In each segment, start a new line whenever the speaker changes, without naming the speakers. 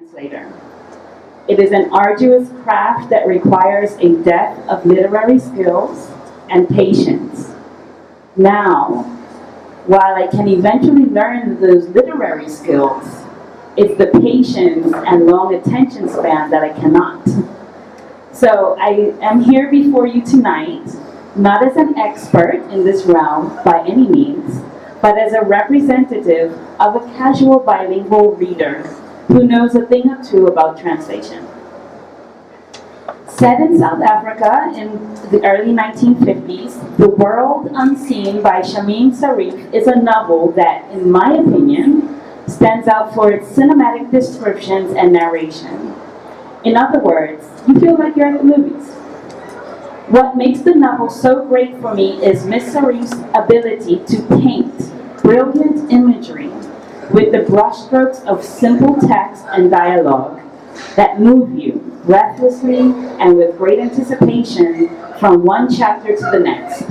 translator. It is an arduous craft that requires a depth of literary skills and patience. Now, while I can eventually learn those literary skills, it's the patience and long attention span that I cannot. So I am here before you tonight, not as an expert in this realm by any means, but as a representative of a casual bilingual reader who knows a thing or two about translation. Set in South Africa in the early 1950s, The World Unseen by Shamim Sarif is a novel that, in my opinion, stands out for its cinematic descriptions and narration. In other words, you feel like you're at the movies. What makes the novel so great for me is Miss Sarif's ability to paint brilliant imagery with the brushstrokes of simple text and dialogue that move you breathlessly and with great anticipation from one chapter to the next.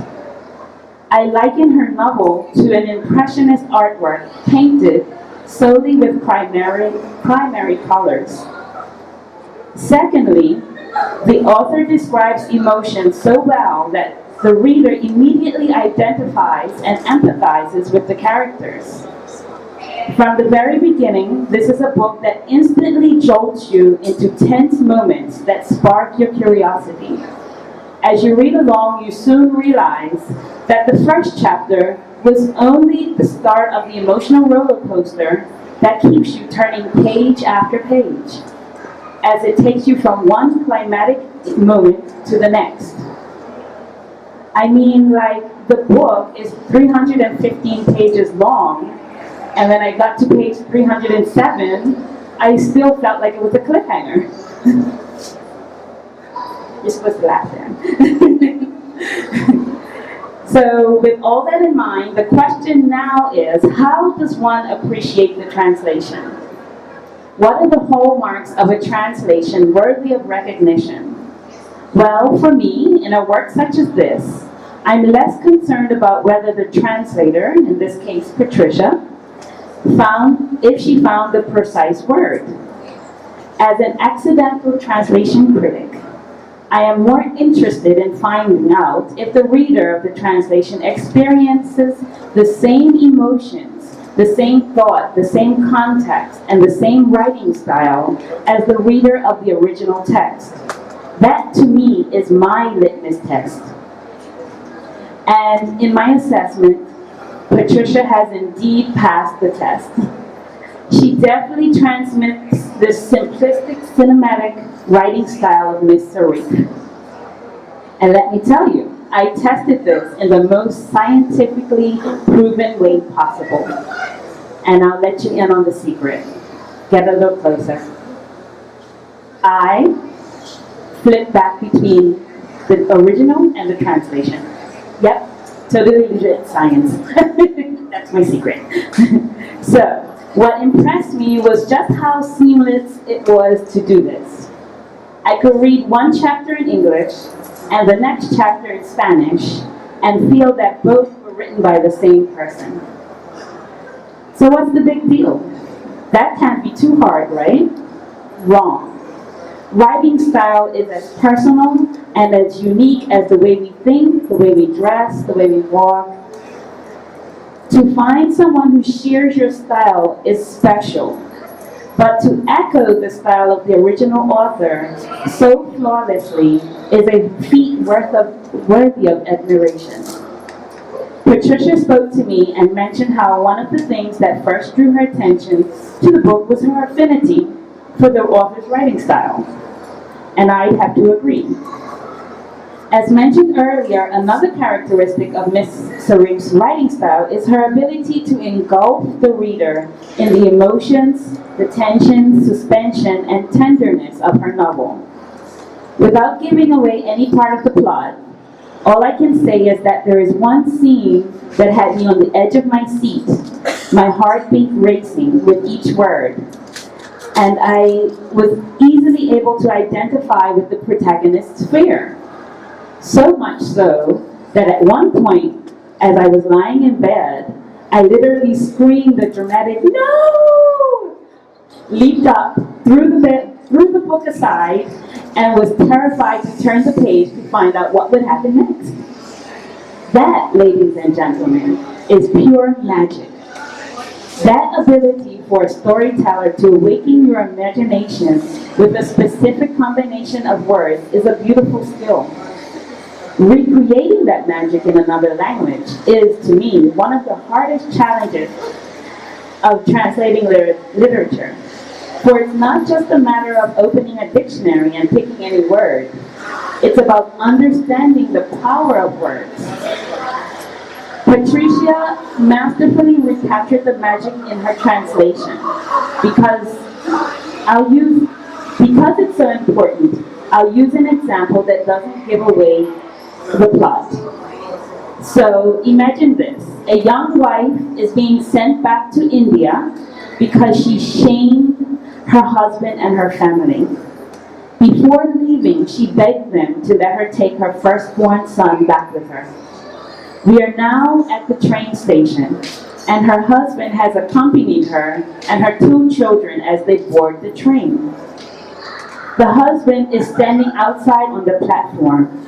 I liken her novel to an impressionist artwork painted solely with primary colors. Secondly, the author describes emotions so well that the reader immediately identifies and empathizes with the characters. From the very beginning, this is a book that instantly jolts you into tense moments that spark your curiosity. As you read along, you soon realize that the first chapter was only the start of the emotional roller coaster that keeps you turning page after page, as it takes you from one climatic moment to the next. I mean, like, the book is 315 pages long, and when I got to page 307, I still felt like it was a cliffhanger. You're supposed to laugh there. So with all that in mind, the question now is, how does one appreciate the translation? What are the hallmarks of a translation worthy of recognition? Well, for me, in a work such as this, I'm less concerned about whether the translator, in this case Patricia, if she found the precise word. As an accidental translation critic, I am more interested in finding out if the reader of the translation experiences the same emotions, the same thought, the same context, and the same writing style as the reader of the original text. That, to me, is my litmus test. And in my assessment, Patricia has indeed passed the test. She definitely transmits the simplistic, cinematic writing style of Miss Sarif. And let me tell you, I tested this in the most scientifically proven way possible. And I'll let you in on the secret. Get a little closer. I flip back between the original and the translation. Yep, totally legit science. That's my secret. So, what impressed me was just how seamless it was to do this. I could read one chapter in English and the next chapter in Spanish and feel that both were written by the same person. So what's the big deal? That can't be too hard, right? Wrong. Writing style is as personal and as unique as the way we think, the way we dress, the way we walk. To find someone who shares your style is special, but to echo the style of the original author so flawlessly is a feat worthy of admiration. Patricia spoke to me and mentioned how one of the things that first drew her attention to the book was her affinity for the author's writing style. And I have to agree. As mentioned earlier, another characteristic of Miss Sarif's writing style is her ability to engulf the reader in the emotions, the tension, suspension, and tenderness of her novel. Without giving away any part of the plot, all I can say is that there is one scene that had me on the edge of my seat, my heartbeat racing with each word. And I was easily able to identify with the protagonist's fear. So much so that at one point, as I was lying in bed, I literally screamed a dramatic, "No!" leaped up, threw the book aside, and was terrified to turn the page to find out what would happen next. That, ladies and gentlemen, is pure magic. That ability for a storyteller to awaken your imagination with a specific combination of words is a beautiful skill. Recreating that magic in another language is, to me, one of the hardest challenges of translating literature. For it's not just a matter of opening a dictionary and picking any word. It's about understanding the power of words. Patricia masterfully recaptured the magic in her translation. Because it's so important, I'll use an example that doesn't give away the plot. So imagine this. A young wife is being sent back to India because she shamed her husband and her family. Before leaving, she begged them to let her take her firstborn son back with her. We are now at the train station, and her husband has accompanied her and her 2 children as they board the train. The husband is standing outside on the platform,